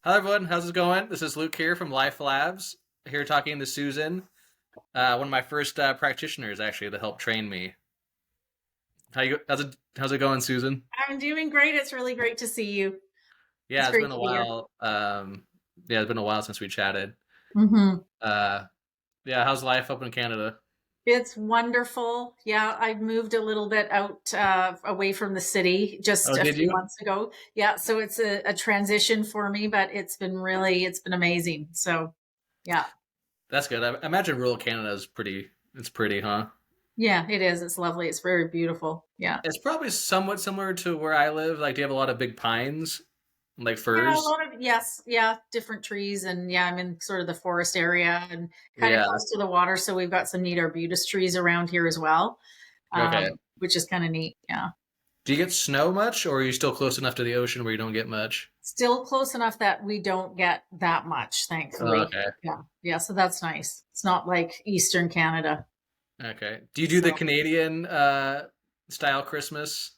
Hello, everyone. How's it going? This is Luke here from Life Labs. Here talking to Susan, one of my first practitioners, actually, to help train me. How's it going, Susan? I'm doing great. It's really great to see you. It's Yeah, it's great been a to be here. while. Yeah, it's been a while since we chatted. hmm Uh, yeah, how's life up in Canada? It's wonderful. Yeah, I moved a little bit out away from the city just Oh, a did few you? months ago. Yeah, so it's a transition for me, but it's been amazing. So, yeah, That's good. I imagine rural Canada is pretty. It's pretty, huh? yeah, it is. It's lovely. It's very beautiful. Yeah. It's probably somewhat similar to where I live. Like, do you have a lot of big pines, like Yeah, a firs? lot of yes, yeah, different trees, and yeah, I'm in sort of the forest area and kind of Yeah. close to the water, so we've got some neat arbutus trees around here as well, Okay. which is kind of neat. Yeah, Do you get snow much, or are you still close enough to the ocean where you don't get much? still close enough that we don't get that much, Oh, thankfully. okay. Yeah, yeah, so that's nice. It's not like Eastern Canada. Okay. Do you do the So Canadian style Christmas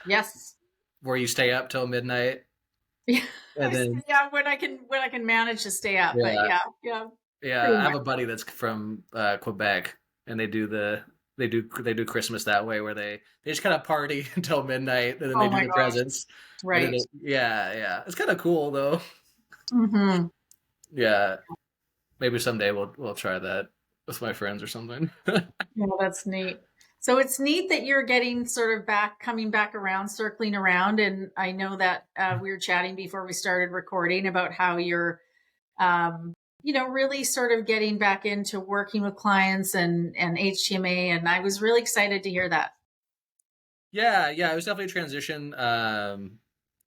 yes, where you stay up till midnight yeah, and then yeah, when I can manage to stay up, but yeah, yeah, yeah, yeah, pretty I have much. a buddy that's from Quebec and they do Christmas that way where they just kind of party until midnight and then they Oh do my the gosh, presents and then right. yeah, yeah. It's kind of cool though. hmm Yeah. Maybe someday we'll try that with my friends or something. Yeah, that's neat. So it's neat that you're getting sort of coming back around, circling around. And I know that we were chatting before we started recording about how you're, um, really sort of getting back into working with clients and HTMA. And I was really excited to hear that. Yeah, yeah, it was definitely a transition. When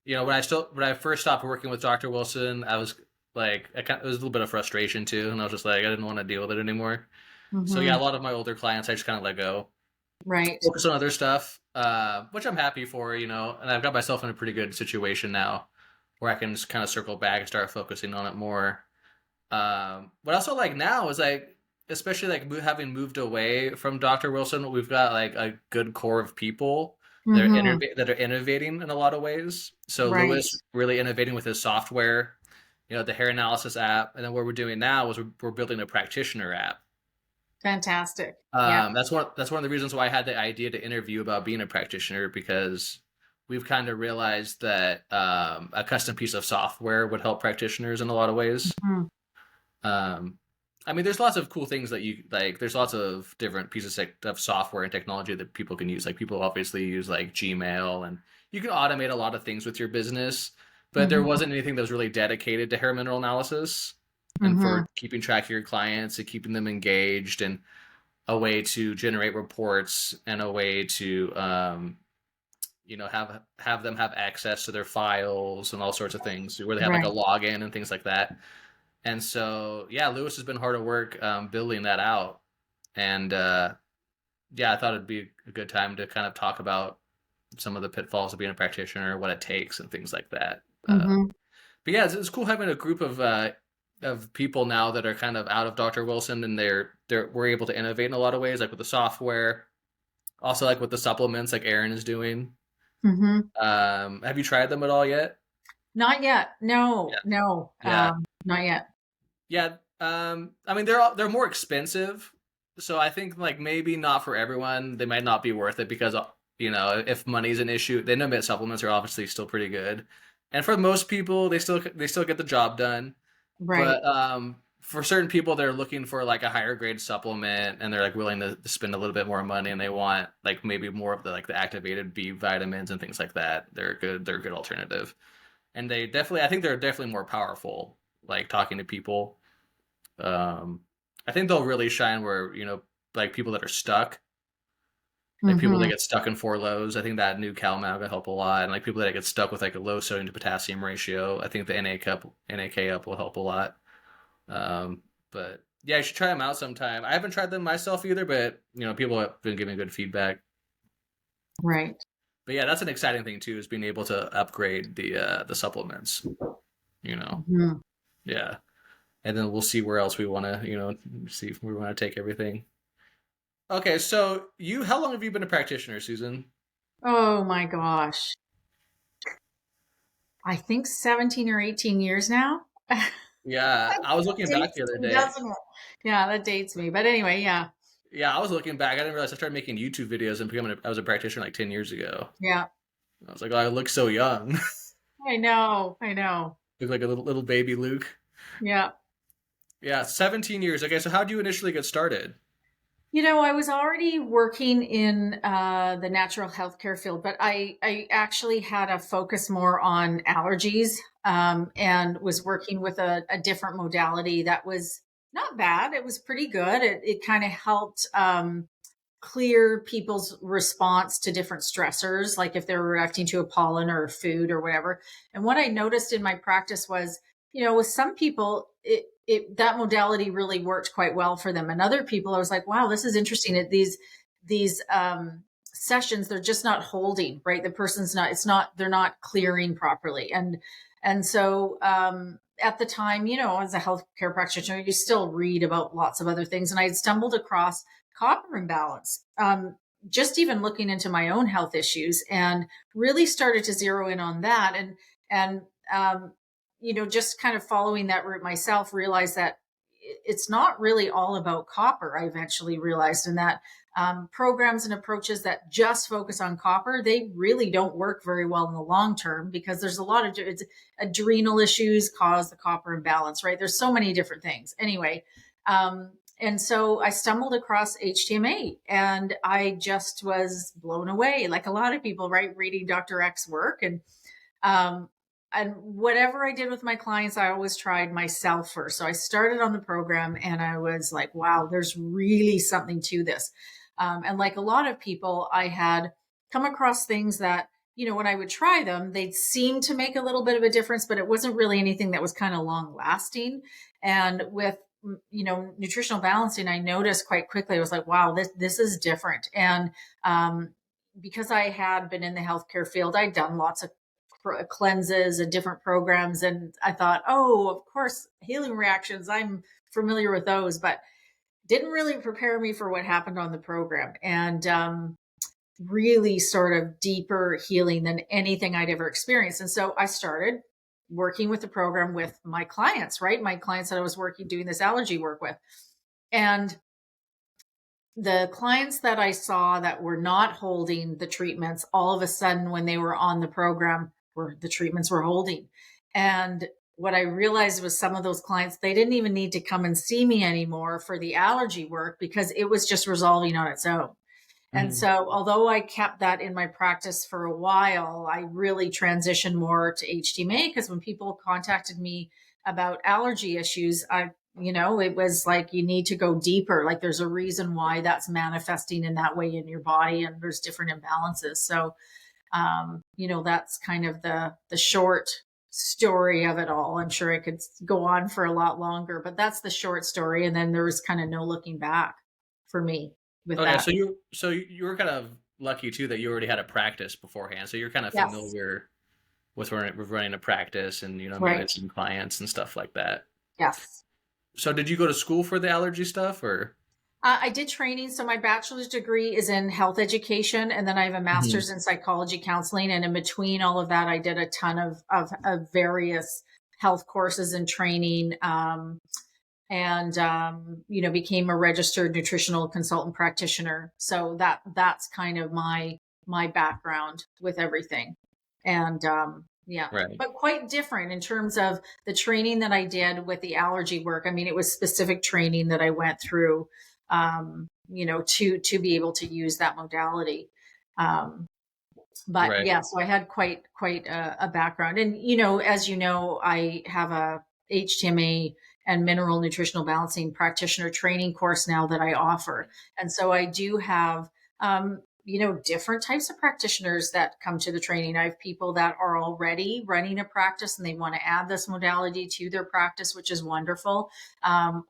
I first stopped working with Dr. Wilson, I was like, it was a little bit of frustration too, and I was just like, I didn't want to deal with it anymore. So yeah, hmm a lot of my older clients, I just kind of let go, Right. focus on other stuff, which I'm happy for, and I've got myself in a pretty good situation now, where I can just kind of circle back and start focusing on it more. What I also like now is like, especially like having moved away from Dr. Wilson, we've got like a good core of people hmm that are innovating in a lot of ways. So Right. Lewis really innovating with his software, the hair analysis app, and then what we're doing now is we're building a practitioner app. Fantastic. Yeah. That's one of the reasons why I had the idea to interview about being a practitioner because we've kind of realized that a custom piece of software would help practitioners in a lot of ways. Mhm. Um, I mean, there's lots of cool things that you like. There's lots of different pieces of software and technology that people can use. Like people obviously use like Gmail, and you can automate a lot of things with your business. But there hmm wasn't anything that was really dedicated to hair mineral analysis and hmm for keeping track of your clients and keeping them engaged, and a way to generate reports and a way to have them have access to their files and all sorts of things where they have like a Right. login and things like that. And so, yeah, Lewis has been hard at work building that out. And yeah, I thought it'd be a good time to kind of talk about some of the pitfalls of being a practitioner, what it takes, and things like that. hmm But yeah, it's cool having a group of people now that are kind of out of Dr. Wilson, and we're able to innovate in a lot of ways, like with the software, also like with the supplements, like Aaron is doing. hmm Have you tried them at all yet? Not yet. No, Yeah, no, yeah, not yet. yeah. I mean, they're more expensive, so I think like maybe not for everyone. They might not be worth it because if money's an issue, the intermittent supplements are obviously still pretty good, and for most people, they still get the job done. Right. But for certain people, they're looking for like a higher grade supplement, and they're like willing to spend a little bit more money, and they want like maybe more of the activated B vitamins and things like that. They're a good alternative, and I think they're definitely more powerful. Like talking to people, um, I think they'll really shine where like people that are stuck, like people that hmm get stuck in four lows. I think that new CalMag will help a lot, and like people that get stuck with like a low sodium to potassium ratio. I think the NAK up will help a lot. Um, but yeah, you should try them out sometime. I haven't tried them myself either, but people have been giving good feedback. Right. But yeah, that's an exciting thing too, is being able to upgrade the supplements. You know, hmm yeah, and then we'll see where else we want to see if we want to take everything. Okay, so how long have you been a practitioner, Susan? Oh my gosh. I think 17 or 18 years now. Yeah, I was That looking back dates the other me, day. doesn't it? Yeah, that dates me. But anyway, yeah. Yeah, I was looking back. I didn't realize I started making YouTube videos and I was a practitioner like 10 years ago. Yeah. I was like, oh, I look so young. I know. I know. Look like a little baby Luke. Yeah. Yeah, 17 years. Okay, so how did you initially get started? I was already working in the natural healthcare field, but I actually had a focus more on allergies, and was working with a different modality that was not bad. It was pretty good. It kind of helped clear people's response to different stressors, like if they were reacting to a pollen or food or whatever. And what I noticed in my practice was, with some people, that modality really worked quite well for them, and other people, I was like, wow, this is interesting. These sessions, they're just not holding right. The person's not. It's not. They're not clearing properly, and so. At the time, as a healthcare practitioner, you still read about lots of other things. And I had stumbled across copper imbalance. Just even looking into my own health issues, and really started to zero in on that, and just kind of following that route myself, realized that it's not really all about copper. I eventually realized, and that programs and approaches that just focus on copper, they really don't work very well in the long term, because there's a lot of adrenal issues cause the copper imbalance, right? There's so many different things. Anyway, and so I stumbled across HTMA, and I just was blown away, like a lot of people, right? Reading Dr. X work, um, and whatever I did with my clients, I always tried myself first. So I started on the program, and I was like, wow, there's really something to this. And like a lot of people, I had come across things that, when I would try them, they'd seem to make a little bit of a difference, but it wasn't really anything that was kind of long lasting. And with, nutritional balancing, I noticed quite quickly, I was like, wow, this is different. And because I had been in the healthcare field, I'd done lots of cleanses and different programs. And I thought, oh, of course, healing reactions, I'm familiar with those, but didn't really prepare me for what happened on the program. And really sort of deeper healing than anything I'd ever experienced. And so I started working with the program with my clients, right? My clients that I was doing this allergy work with. And the clients that I saw that were not holding the treatments, all of a sudden, when they were on the program, where the treatments were holding. And what I realized was, some of those clients, they didn't even need to come and see me anymore for the allergy work, because it was just resolving on its own. And Mhm. so, although I kept that in my practice for a while, I really transitioned more to HTMA, because when people contacted me about allergy issues, it was like, you need to go deeper. Like, there's a reason why that's manifesting in that way in your body, and there's different imbalances. So, that's kind of the short story of it all. I'm sure I could go on for a lot longer, but that's the short story. And then there was kind of no looking back for me with Okay, that. so you were kind of lucky too that you already had a practice beforehand, so you're kind of Yes. familiar with running a practice and Right. managing clients and stuff like that. Yes. So did you go to school for the allergy stuff or? I did training. So my bachelor's degree is in health education, and then I have a Mhm. master's in psychology counseling. And in between all of that, I did a ton of various health courses and training, and became a registered nutritional consultant practitioner. So that's kind of my background with everything. And yeah, Right. but quite different in terms of the training that I did with the allergy work. I mean, it was specific training that I went through, to be able to use that modality. um, but Right. yeah, so I had quite a background. And as I have a HTMA and mineral nutritional balancing practitioner training course now that I offer. And so I do have different types of practitioners that come to the training. I have people that are already running a practice, and they want to add this modality to their practice, which is wonderful.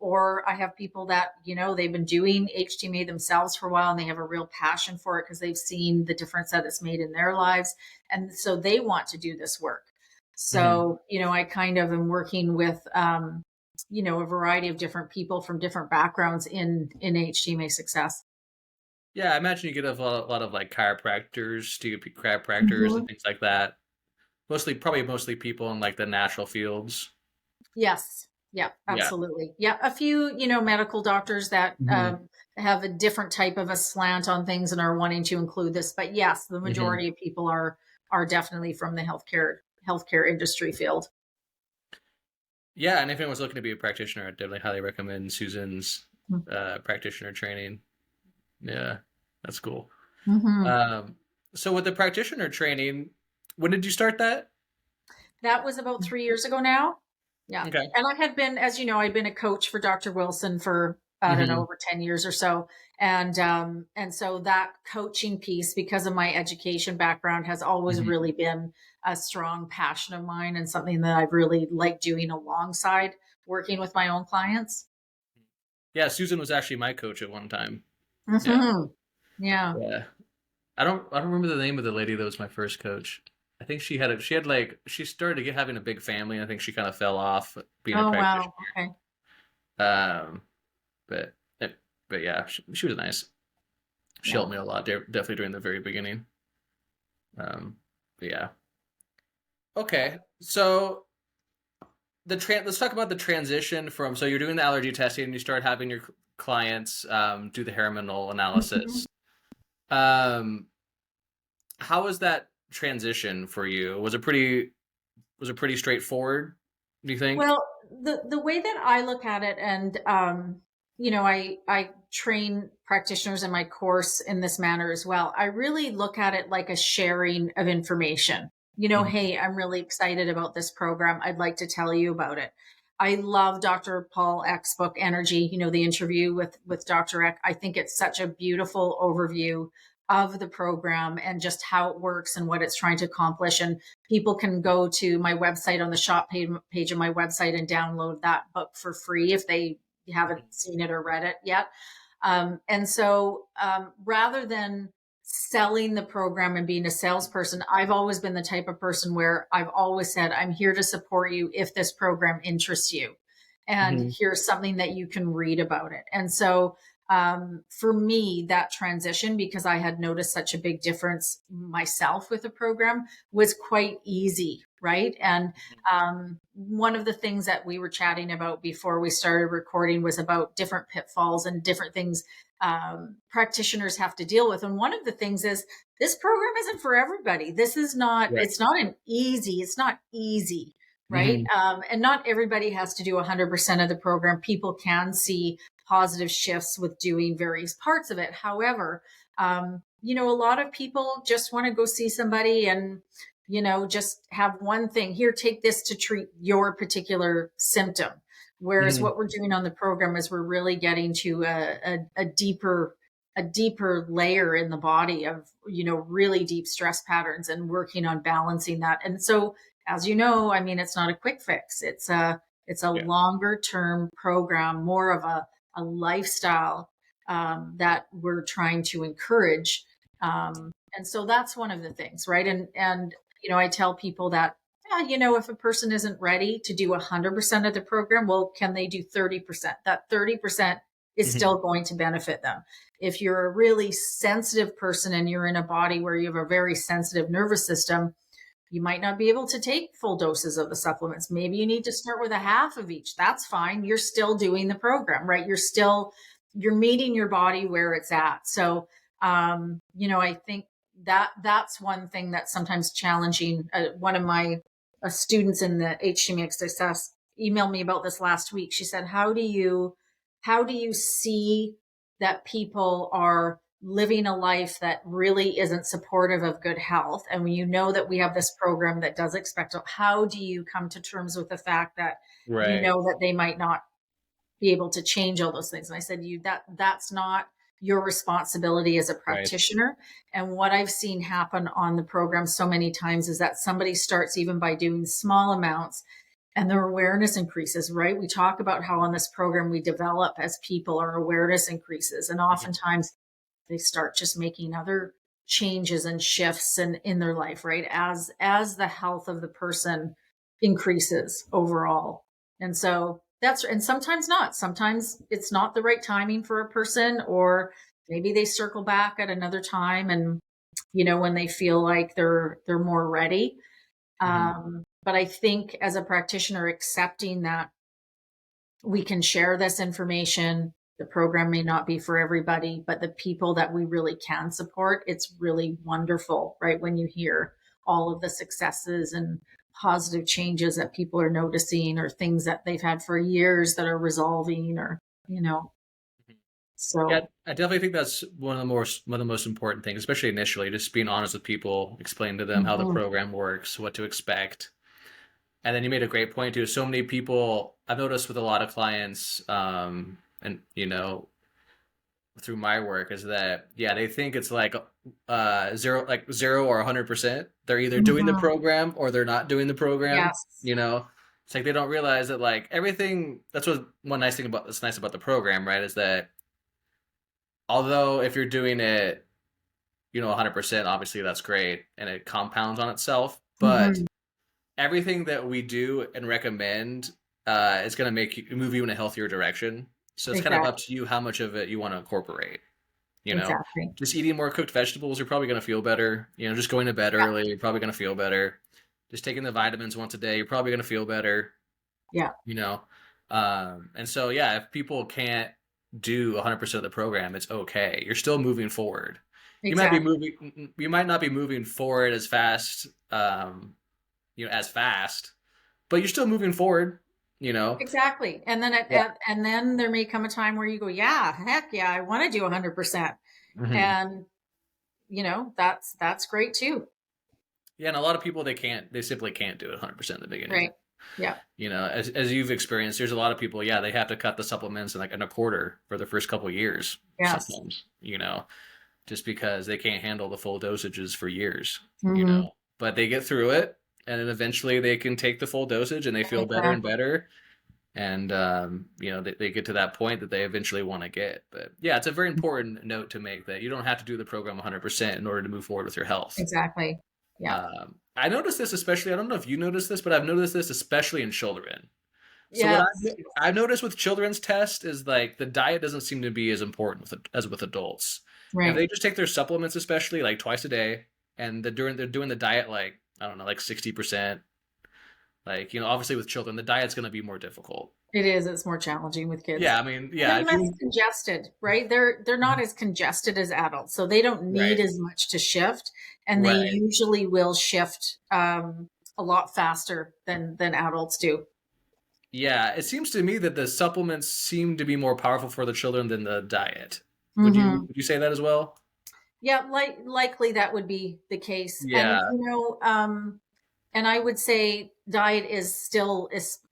Or I have people that, they've been doing HTMA themselves for a while, and they have a real passion for it because they've seen the difference that it's made in their lives. And so they want to do this work. Mhm. So, I kind of am working with, a variety of different people from different backgrounds in HTMA success. Yeah, I imagine you get a lot of like chiropractors, chiropractors and Mhm. things like that. mostly people in like the natural fields. Yes. Yeah, Yeah. absolutely. Yeah. A few, medical doctors that Hmm. have a different type of a slant on things and are wanting to include this. But yes, the Hmm. majority of people are definitely from the healthcare industry field. Yeah, and if anyone's looking to be a practitioner, I definitely highly recommend Susan's practitioner training. Yeah, that's cool. Mm-hmm. Um, so with the practitioner training, when did you start that? That was about 3 years ago now. Yeah. Okay. And I had been, as you know, I'd been a coach for Dr. Wilson for, I don't know, Hmm. over 10 years or so. And so that coaching piece, because of my education background, has always Hmm. really been a strong passion of mine and something that I've really liked doing alongside working with my own clients. Yeah, Susan was actually my coach at one time. Yeah. Hmm. Yeah. Yeah. I don't remember the name of the lady that was my first coach. I think she started to get having a big family. I think she kind of fell off being a Oh, practitioner. wow. Okay. Um, but but yeah, she was nice. She Yeah. helped me a lot, definitely during the very beginning. But yeah. Okay, so let's talk about the transition from, so you're doing the allergy testing and you start having your clients do the Harriman Mhm. analysis. Um, how was that transition for you? Was it pretty straightforward, do you think? Well, the way that I look at it, and I train practitioners in my course in this manner as well. I really look at it like a sharing of information. Mhm. Hey, I'm really excited about this program. I'd like to tell you about it. I love Dr. Paul Eck's book Energy, the interview with Dr. Eck. I think it's such a beautiful overview of the program and just how it works and what it's trying to accomplish. And people can go to my website on the shop page of my website and download that book for free if they haven't seen it or read it yet. And so rather than selling the program and being a salesperson, I've always been the type of person where I've always said, I'm here to support you if this program interests you. And Mhm. here's something that you can read about it. And so for me, that transition, because I had noticed such a big difference myself with the program, was quite easy, right? And one of the things that we were chatting about before we started recording was about different pitfalls and different things practitioners have to deal with. And one of the things is this program isn't for everybody. This is not, Right. it's not easy, right? Mhm. And not everybody has to do 100% of the program. People can see positive shifts with doing various parts of it. However, a lot of people just want to go see somebody and, just have one thing here, take this to treat your particular symptom. Whereas Mhm. what we're doing on the program is we're really getting to a deeper layer in the body of, really deep stress patterns and working on balancing that. And so, as you know, I mean, it's not a quick fix. It's a Yeah. longer term program, more of a lifestyle that we're trying to encourage. And so that's one of the things, right? And I tell people that, yeah, if a person isn't ready to do 100% of the program, well, can they do 30%? That 30% is Mhm. still going to benefit them. If you're a really sensitive person and you're in a body where you have a very sensitive nervous system, you might not be able to take full doses of the supplements. Maybe you need to start with a half of each. That's fine. You're still doing the program, right? You're meeting your body where it's at. So, I think that's one thing that's sometimes challenging. One of my students in the HTMA success emailed me about this last week. She said, how do you see that people are living a life that really isn't supportive of good health? And when you know that we have this program that does expect, how do you come to terms with the fact that Right. that they might not be able to change all those things? And I said, that's not your responsibility as a Right. practitioner. And what I've seen happen on the program so many times is that somebody starts even by doing small amounts and their awareness increases, right? We talk about how on this program we develop as people, our awareness increases. And Mhm. oftentimes they start just making other changes and shifts in their life, right? As the health of the person increases overall. And so and sometimes not. Sometimes it's not the right timing for a person, or maybe they circle back at another time and when they feel like they're more ready. But I think as a practitioner, accepting that we can share this information, the program may not be for everybody, but the people that we really can support, it's really wonderful, right? When you hear all of the successes and positive changes that people are noticing, or things that they've had for years that are resolving, or, Yeah, so. I definitely think that's one of the most important things, especially initially, just being honest with people, explain to them how the Mhm. program works, what to expect. And then you made a great point too. So many people I've noticed with a lot of clients, and through my work is that yeah, they think it's like zero or 100%. They're either doing the Mhm. program or they're not doing the program. Yes, It's like they don't realize that like everything. That's what one nice thing about that's nice about the program, right? Is that although if you're doing it 100%, obviously that's great and it compounds on itself. But hmm, everything that we do and recommend is going to move you in a healthier direction. So it's kind of up exactly, to you how much of it you want to incorporate. You know, exactly. just eating more cooked vegetables, you're probably going to feel better. Just going to bed Yeah, early, you're probably going to feel better. Just taking the vitamins once a day, you're probably going to feel better. yeah, You know, and so yeah, if people can't do 100% of the program, it's okay. You're still moving forward. exactly, You might not be moving forward as fast, but you're still moving forward. You know, exactly. And then yeah. and then there may come a time where you go, yeah, heck yeah, I want to do 100%. Hmm. And that's great too. Yeah, and a lot of people they simply can't do it 100% in the beginning. Right. Yeah. As you've experienced, there's a lot of people, yeah, they have to cut the supplements in a quarter for the first couple of years Yes. sometimes, just because they can't handle the full dosages for years, Hmm. but they get through it and then eventually they can take the full dosage and they feel better and Exactly. better. And, they get to that point that they eventually want to get. But yeah, it's a very important note to make that you don't have to do the program 100% in order to move forward with your health. Exactly. Yeah. I noticed this especially. I don't know if you noticed this, but I've noticed this especially in children. So what Yes. I've noticed with children's test is like the diet doesn't seem to be as important as with adults. If Right. they just take their supplements, especially like twice a day, and they're doing the diet like I don't know, like 60%. Like obviously with children, the diet's going to be more difficult. It is. It's more challenging with kids. Yeah, I mean, And yeah, they're if less you congested, right? They're not as congested as adults, so they don't need right, as much to shift, and they right, usually will shift a lot faster than adults do. yeah, it seems to me that the supplements seem to be more powerful for the children than the diet. Hmm. Would you say that as well? Yeah, likely that would be the case. And Yeah, and I would say diet is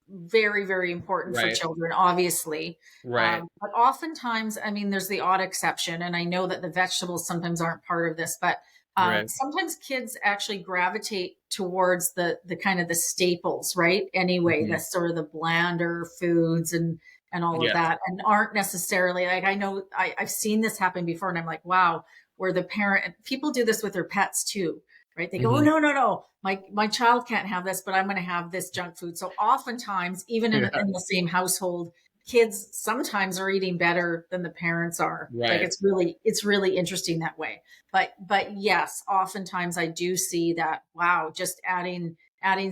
very, very important for right, children, obviously. right, But oftentimes, I mean, there's the odd exception, and I know that the vegetables sometimes aren't part of this, but right. sometimes kids actually gravitate towards the kind of the staples, right? Anyway, the Mhm. sort of the blander foods and all of Yeah. that, and aren't necessarily like I know I've seen this happen before, and I'm like, wow, where the parent people do this with their pets too, right? They go, oh Hmm. no, no, no, my child can't have this, but I'm going to have this junk food. So oftentimes, even Yeah. in the same household, kids sometimes are eating better than the parents are. Like Right. it's really interesting that way. But yes, oftentimes I do see that. Wow, just adding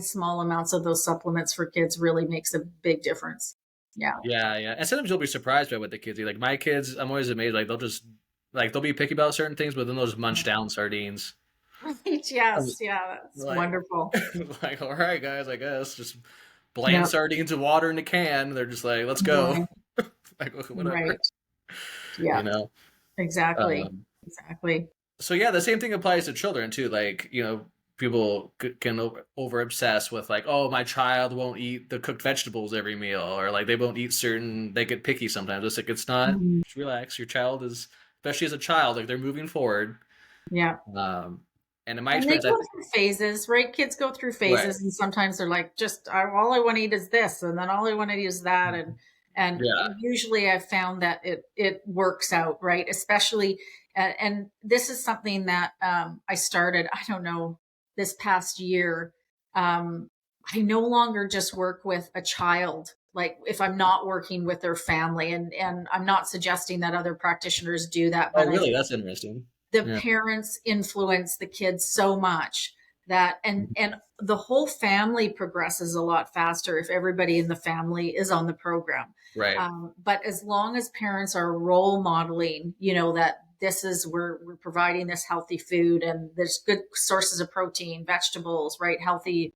small amounts of those supplements for kids really makes a big difference. Yeah. Yeah, yeah. And sometimes you'll be surprised by what the kids eat. Like my kids, I'm always amazed. They'll be picky about certain things, but then they'll just munch down sardines. Right. I'm Yes. Yeah. That's like, wonderful. like, all right, guys, I guess just bland Yeah. sardines and water in a can. They're just like, let's go. Mhm. Like whatever, Right. Yeah. you know. Exactly. Um, Exactly. so yeah, the same thing applies to children too. Like people can over obsess with like, oh, my child won't eat the cooked vegetables every meal, or like they won't eat certain. They get picky sometimes. It's like it's not. Mhm. Just relax. Your child is, especially as a child, like they're moving forward. Yeah. Um, and in my And they experience, I go through phases, right? Kids go through right, phases, and sometimes they're like, just all I want to eat is this, and then all I want to eat is that, and yeah, usually I've found that it works out, right? Especially, and this is something that I started. I don't know this past year. Um, I no longer just work with a child. Like if I'm not working with their family, and I'm not suggesting that other practitioners do that, oh but I really? That's interesting. the Yeah, parents influence the kids so much that, and the whole family progresses a lot faster if everybody in the family is on the program. Right. But as long as parents are role modeling, that this is, we're providing this healthy food, and there's good sources of protein, vegetables, right? Healthy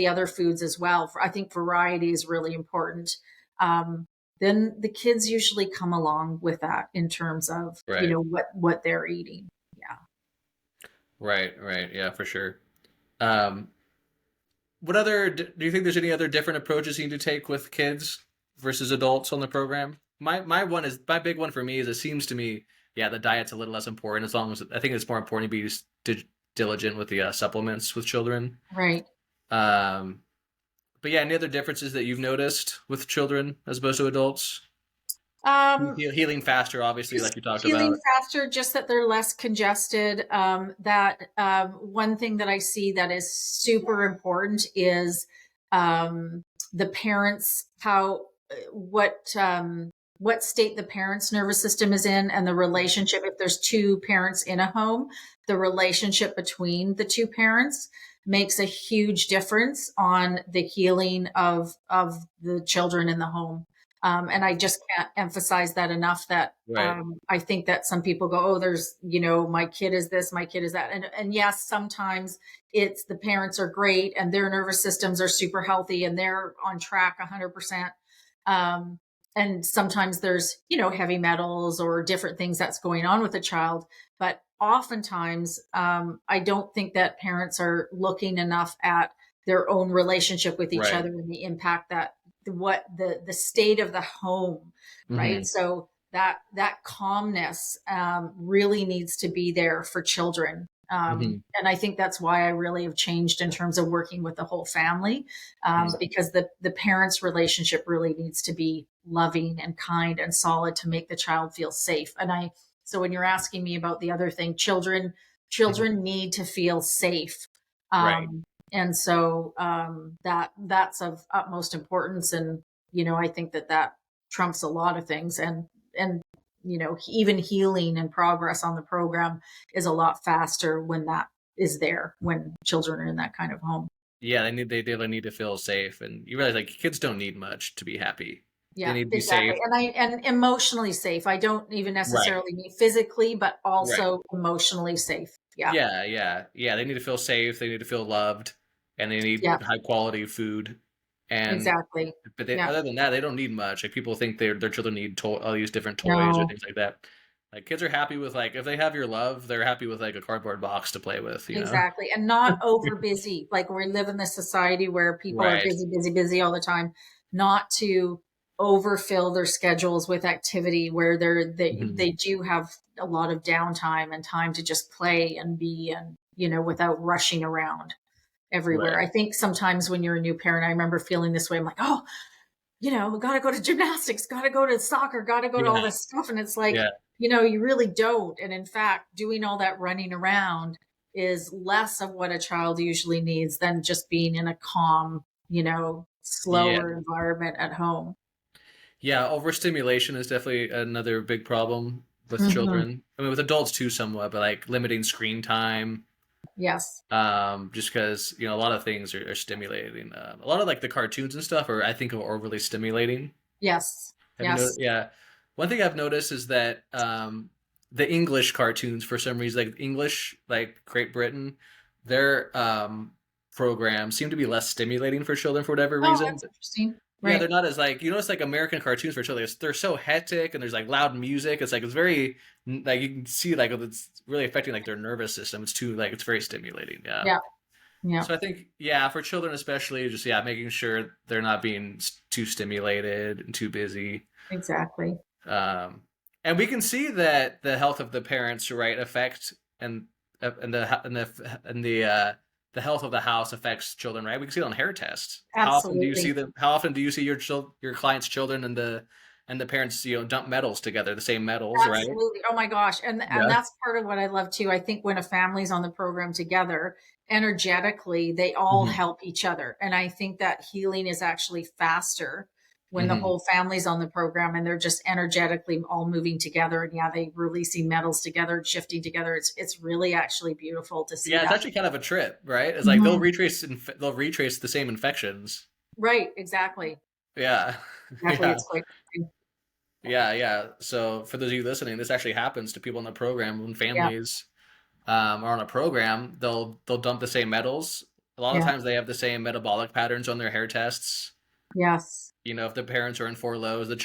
other foods as well. I think variety is really important. Um, then the kids usually come along with that in terms of, Right. what they're eating. Yeah. Right. Right. Yeah, for sure. Um, what other do you think there's any other different approaches you need to take with kids versus adults on the program? My big one for me is it seems to me, yeah, the diet's a little less important as long as I think it's more important to be diligent with the supplements with children. Right. Um, but yeah, any other differences that you've noticed with children as opposed to adults? Um, Healing faster, obviously, like just you talked healing about. faster, just that they're less congested. That one thing that I see that is super important is the parents, how what state the parents' nervous system is in, and the relationship. If there's two parents in a home, the relationship between the two parents makes a huge difference on the healing of the children in the home. And I just can't emphasize that enough, that Right. I think that some people go, oh, there's, my kid is this, my kid is that. And yes, sometimes it's the parents are great and their nervous systems are super healthy and they're on track 100%. Um, and sometimes there's, heavy metals or different things that's going on with a child. But oftentimes, I don't think that parents are looking enough at their own relationship with each Right. other and the impact that what the state of the home, right? Hmm. So that calmness really needs to be there for children. Hmm. And I think that's why I really have changed in terms of working with the whole family, because the parents' relationship really needs to be loving and kind and solid to make the child feel safe. So when you're asking me about the other thing, children need to feel safe. Right. And so that's of utmost importance. And I think that trumps a lot of things. And even healing and progress on the program is a lot faster when that is there, when children are in that kind of home. Yeah, they really need to feel safe, and you realize like kids don't need much to be happy. They Yeah, need to be exactly. safe. And emotionally safe. I don't even Right. necessarily mean physically, but Right. also emotionally safe. Yeah. Yeah, yeah, yeah. They need to feel safe. They need to feel loved, and they need Yeah, high quality food. And exactly. Yeah. other than that, they don't need much. Like people think their children need all these different toys or No, things like that. Like kids are happy with like if they have your love, they're happy with like a cardboard box to play with. You know. exactly. And not over busy. Like we live in this society where people are Right. busy, busy, busy all the time, not to overfill their schedules with activity where Hmm. they do have a lot of downtime and time to just play and be, and without rushing around everywhere. Right. I think sometimes when you're a new parent, I remember feeling this way. I'm like, oh, gotta go to gymnastics, gotta go to soccer, gotta go to all Yeah. this stuff. And it's like, Yeah. you really don't. And in fact, doing all that running around is less of what a child usually needs than just being in a calm, Yeah. slower environment at home. Yeah, overstimulation is definitely another big problem with Hmm. children. I mean, with adults too, somewhat, but like limiting screen time. Yes. Just because a lot of things are stimulating. A lot of like the cartoons and stuff are I think are overly stimulating. Yes. Have you noticed? Yes. Yeah, one thing I've noticed is that the English cartoons for some reason, like English, like Great Britain, their programs seem to be less stimulating for children for whatever Oh, reason. that's interesting. Yeah, they're Right. not as like it's like American cartoons for children. They're so hectic and there's like loud music. It's like it's very like you can see like it's really affecting like their nervous system. It's too like it's very stimulating. Yeah. Yeah. Yeah. So I think yeah, for children especially, just yeah, making sure they're not being too stimulated and too busy. Exactly. Um, and we can see that the health of the parents, right, affect and the health of the house affects children, right? We can see it on hair tests. How often do you see Absolutely. them? How often do you see your clients' children and the parents, dump metals together, the same metals, right? Absolutely. Oh my gosh. And Yeah. that's part of what I love too. I think when a family's on the program together, energetically, they all Hmm. help each other. And I think that healing is actually faster when the whole family's on the program and they're just energetically all moving together, and they releasing metals together, shifting together. It's really actually beautiful to see Yeah, it's that. actually kind of a trip, right? It's like Mhm. they'll retrace the same infections. Right, exactly. Yeah. Exactly. Yeah. It's quite interesting. Yeah, yeah. So for those of you listening, this actually happens to people in the program when Yeah. families are on a program. They'll dump the same metals. A lot of Yeah. times they have the same metabolic patterns on their hair tests. Yes. If the parents are in four lows, the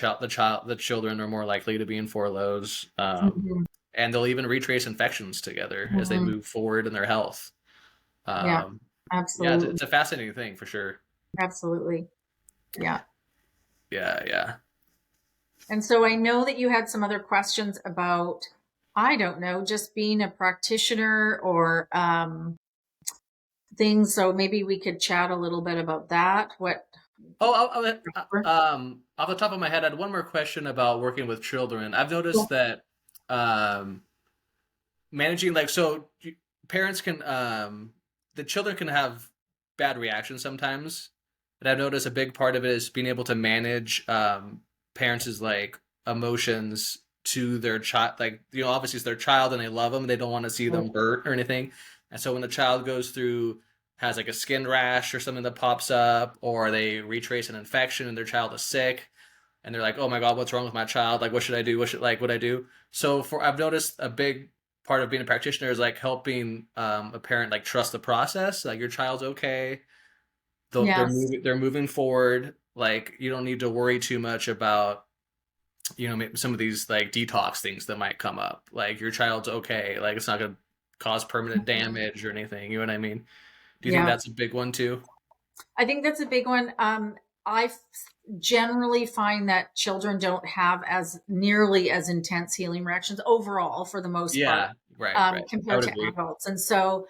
children are more likely to be in four lows. Mhm. And they'll even retrace infections together as they Mhm. move forward in their health. Yeah. Um, yeah, Absolutely. it's a fascinating thing for sure. Absolutely. Yeah. Yeah, yeah. And so I know that you had some other questions about, I don't know, just being a practitioner or things. So maybe we could chat a little bit about that. What? Oh, off the top of my head, I had one more question about working with children. I've noticed that um, managing parents can the children can have bad reactions sometimes, and I've noticed a big part of it is being able to manage parents' emotions to their child. Obviously it's their child and they love them, and they don't want to see them hurt or anything. And so when the child has like a skin rash or something that pops up, or they retrace an infection and their child is sick, and they're like, "Oh my God, what's wrong with my child? Like, what should I do? What I do?" So I've noticed a big part of being a practitioner is like helping a parent like trust the process. Like your child's okay. Yes. They're moving forward. Like you don't need to worry too much about maybe some of these like detox things that might come up. Like your child's okay. Like it's not gonna cause permanent Mhm. damage or anything. You know what I mean? Do you think Yeah. that's a big one too? I think that's a big one. Generally find that children don't have as nearly as intense healing reactions overall, for the most part, Yeah. Right. Right. I compared would to agree. adults. And so,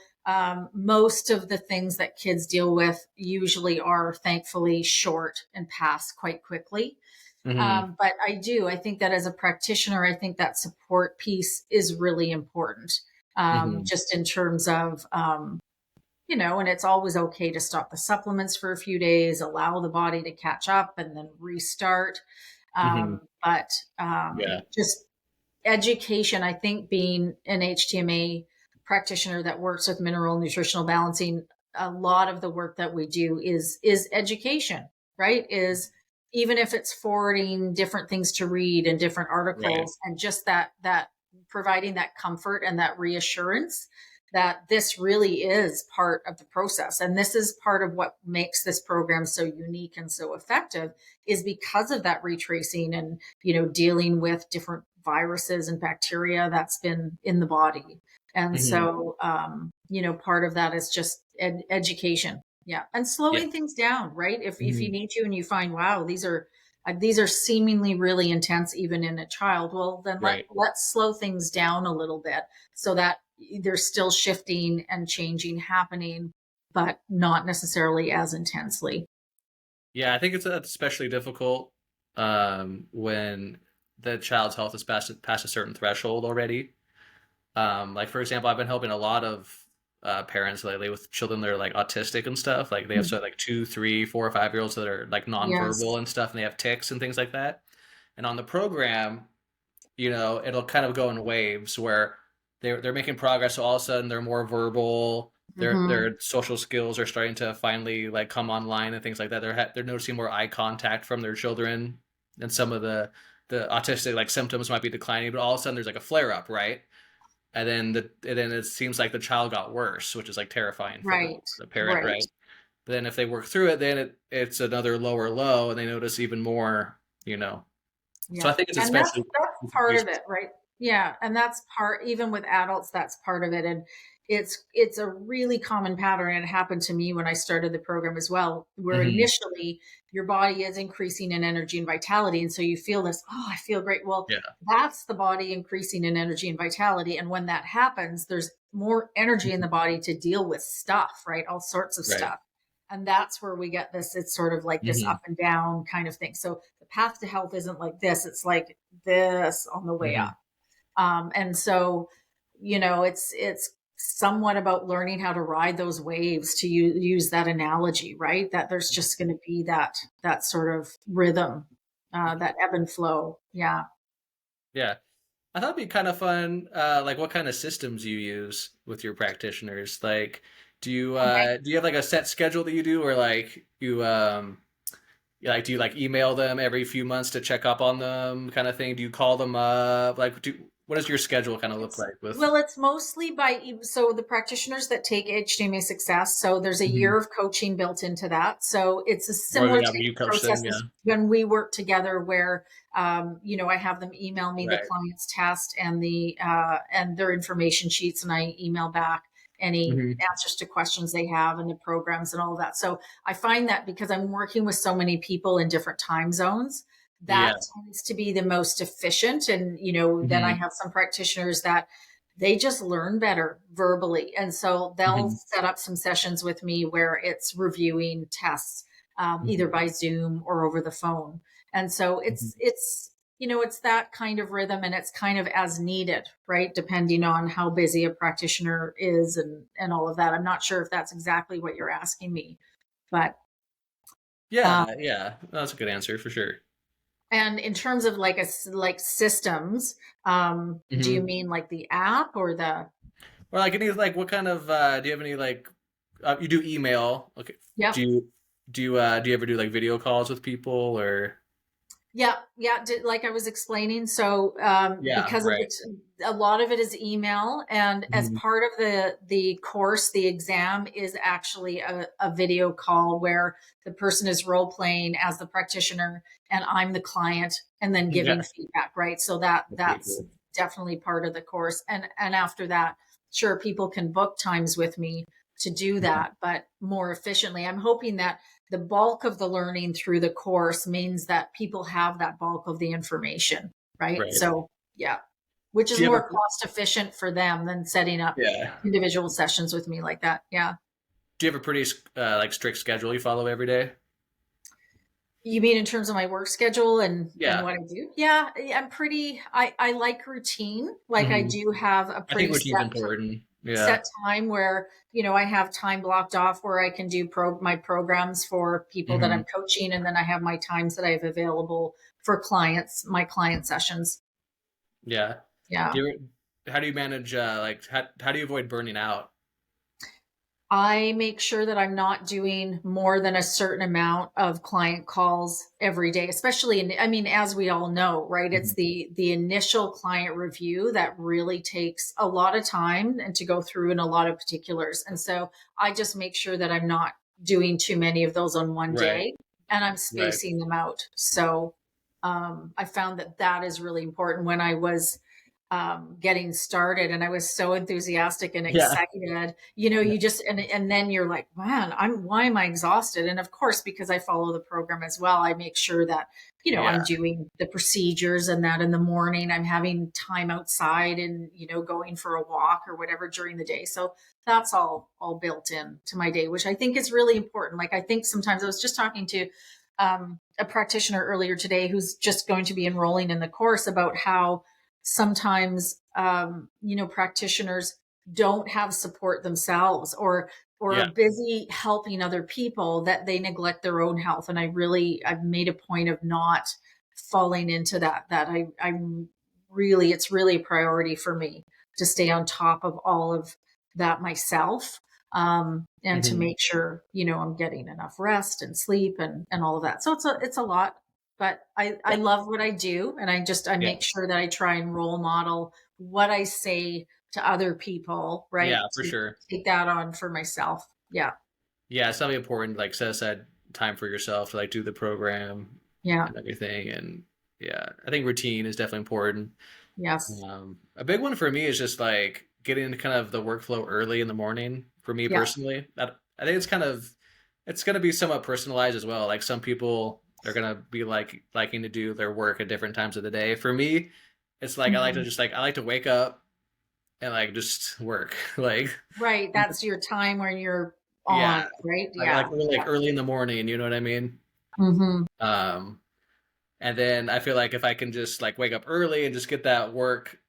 most of the things that kids deal with usually are thankfully short and pass quite quickly. Hmm. But I think that as a practitioner, I think that support piece is really important, Hmm. just in terms of, and it's always okay to stop the supplements for a few days, allow the body to catch up and then restart. Hmm. But Yeah. just education, I think being an HTMA practitioner that works with mineral nutritional balancing, a lot of the work that we do is education, right? Is even if it's forwarding different things to read and different Right. articles, and just that providing that comfort and that reassurance that this really is part of the process, and this is part of what makes this program so unique and so effective, is because of that retracing and dealing with different viruses and bacteria that's been in the body. And Hmm. so, part of that is just education. Yeah. And Yeah. slowing things down, right? If you Hmm. need to, and you find, wow, these are seemingly really intense, even in a child. Well, then Right. let's slow things down a little bit so that there's still shifting and changing happening, but not necessarily as intensely. Yeah, I think it's especially difficult when the child's health is past a certain threshold already. Like for example, I've been helping a lot of parents lately with children that are like autistic and stuff. Like they have like 2, 3, 4, 5 year olds that are like nonverbal Yes. and stuff, and they have tics and things like that. And on the program, it'll kind of go in waves where they're making progress. So all of a sudden they're more verbal. Hmm. Their social skills are starting to finally like come online and things like that. They're noticing more eye contact from their children, and some of the autistic like symptoms might be declining. But all of a sudden there's like a flare up, right? And then it seems like the child got worse, which is like terrifying for Right. the parent, Right. right? But then if they work through it, then it's another lower low, and they notice even more, you know. So I Yeah. think it's And that's especially that's part of it, right? Yeah, and that's part, even with adults, that's part of it. And it's a really common pattern. And it happened to me when I started the program as well, where Mhm. initially your body is increasing in energy and vitality. And so you feel this, oh, I feel great. Well, Yeah. that's the body increasing in energy and vitality. And when that happens, there's more energy in the body to deal with stuff, right? All sorts of Right. stuff. And that's where we get this, it's sort of like this Mhm. up and down kind of thing. So the path to health isn't like this, it's like this on the way Mhm. up. And so, it's somewhat about learning how to ride those waves, to use that analogy, right? That there's just going to be that sort of rhythm, that ebb and flow. Yeah. Yeah. I thought it'd be kind of fun, like what kind of systems you use with your practitioners. Like, Okay. do you have like a set schedule that you do, or like do you like email them every few months to check up on them, kind of thing? Do you call them up? Like, what does your schedule kind of look It's like with? well, it's mostly so the practitioners that take HTMA Success, so there's a Mhm. year of coaching built into that. So it's a Or similar yeah, type you of coach them, process yeah. as when we work together, where I have them email me the Right. client's test and their information sheets, and I email back any Hmm. answers to questions they have and the programs and all of that. So I find that because I'm working with so many people in different time zones, Yeah. that tends to be the most efficient. And, then I Hmm. have some practitioners that they just learn better verbally. And so they'll Hmm. set up some sessions with me where it's reviewing tests, either Hmm. by Zoom or over the phone. And so it's that kind of rhythm, and it's kind of as needed, right? Depending on how busy a practitioner is, and all of that. I'm not sure if that's exactly what you're asking me, but um, Yeah, yeah. That's a good answer for sure. and in terms of like systems, do you Hmm. mean like the app or the? Or like any like what kind of do you have any like you do email? Okay. Yep. Do you ever do like video calls with people or Yeah, yeah. Like I was explaining, so yeah, because of right. a lot of it is email, and as Hmm. part of the course, the exam is actually a video call where the person is role playing as the practitioner, and I'm the client, and then Yeah. giving feedback. Right, so that That's pretty that's cool. definitely part of the course, and after that, sure, people can book times with me to do Mhm. that, but more efficiently. I'm hoping that the bulk of the learning through the course means that people have that bulk of the information, right? Right. So, yeah, which is Do you have more a cost efficient for them than setting up yeah. individual sessions with me like that. Yeah. Do you have a pretty like strict schedule you follow every day? You mean in terms of my work schedule and Yeah. what I do? Yeah, I like routine. Like I Hmm. do have a I think pretty routine's important. Yeah. set time where I have time blocked off where I can do my programs for people that Hmm. I'm coaching, and then I have my times that I have available for clients, my client sessions. Yeah. Yeah. Do how do you manage like how do you avoid burning out? I make sure that I'm not doing more than a certain amount of client calls every day, especially I mean, as we all know, right? It's Mhm. the initial client review that really takes a lot of time and to go through in a lot of particulars. And so I just make sure that I'm not doing too many of those on one Right. day, and I'm Right. spacing them out. So I found that that is really important when I was getting started, and I was so enthusiastic and Yeah. excited. Yeah. You just and then you're like, man, why am I exhausted? And of course, because I follow the program as well, I make sure that Yeah. I'm doing the procedures, and that in the morning I'm having time outside, and going for a walk or whatever during the day. So that's all built in to my day, which I think is really important. Like I think sometimes I was just talking to a practitioner earlier today who's just going to be enrolling in the course about how sometimes practitioners don't have support themselves, or Yeah. are busy helping other people, that they neglect their own health. And I've made a point of not falling into that I'm really, it's really a priority for me to stay on top of all of that myself, and to Hmm. make sure I'm getting enough rest and sleep, and all of that. So it's a lot, but I love what I do, and I Yeah. make sure that I try and role model what I say to other people, Yeah, right? for To sure. take that on for myself. Yeah. Yeah, it's something important. Like set aside time for yourself to like do the program Yeah. and everything. And yeah, I think routine is definitely important. Yes. A big one for me is just like getting into kind of the workflow early in the morning. For me Yeah. personally, I think it's gonna be somewhat personalized as well. Like some people are gonna be like liking to do their work at different times of the day. For me, it's like Mhm. I like to wake up and like just work. Like Right. That's your time when you're yeah, on, right? like Yeah. like Yeah. early in the morning. You know what I mean? Hmm. Um, and then I feel like if I can just like wake up early and just get that work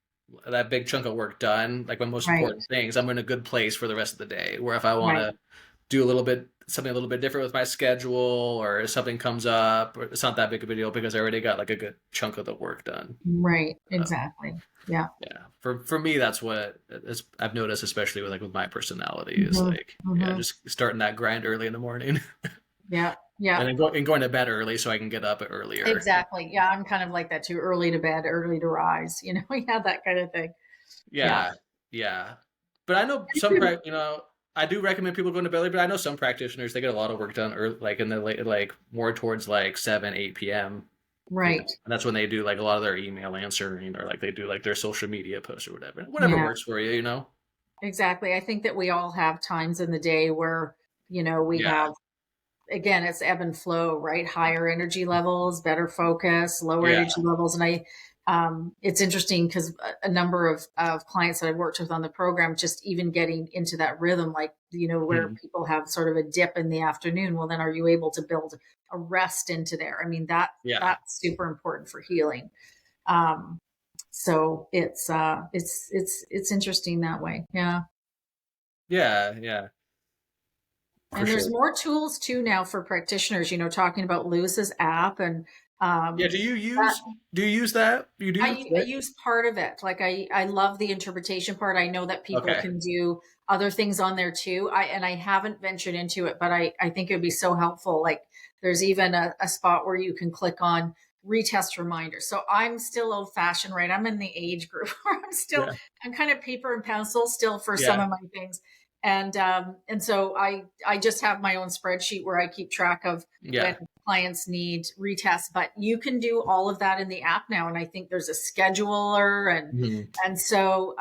that big chunk of work done, like my most Right. important things, I'm in a good place for the rest of the day. Where if I want Right. to do a little bit something a little bit different with my schedule, or if something comes up, or it's not that big of a deal because I already got like a good chunk of the work done. Right. Um, Exactly. Yeah. yeah, for me, that's what I've noticed, especially with like with my personality, is Hmm. like yeah, Hmm. just starting that grind early in the morning, Yeah. Yeah. and then going to bed early so I can get up earlier. Exactly. Yeah. I'm kind of like that too. Early to bed, early to rise. Yeah, that kind of thing. Yeah. Yeah, yeah. But I know some I do recommend people going to bed early, but I know some practitioners they get a lot of work done early, like in the late, like more towards like 7, 8 p.m. Right. And that's when they do like a lot of their email answering, or like they do like their social media posts or whatever. Whatever Yeah. works for you. Exactly. I think that we all have times in the day where, we Yeah, have, again, it's ebb and flow, right? Higher energy levels, better focus, lower yeah. energy levels. And it's interesting because a number of clients that I've worked with on the program, just even getting into that rhythm, like, where Mhm. people have sort of a dip in the afternoon. Well, then are you able to build a rest into there? I mean, Yeah, that's super important for healing. Um, so it's interesting that way. Yeah. yeah, yeah, for And there's sure. more tools too now for practitioners, talking about Lewis's app and Yeah, um, that do you use that? You do? I use part of it. Like I love the interpretation part. I know that people Okay. can do other things on there too. I haven't ventured into it, but I think it would be so helpful. Like there's even a spot where you can click on retest reminders. So I'm still old fashioned, right? I'm in the age group where Yeah, I'm kind of paper and pencil still for some yeah, of my things. And so I just have my own spreadsheet where I keep track of when yeah. clients need retests, but you can do all of that in the app now. And I think there's a scheduler Mhm. and so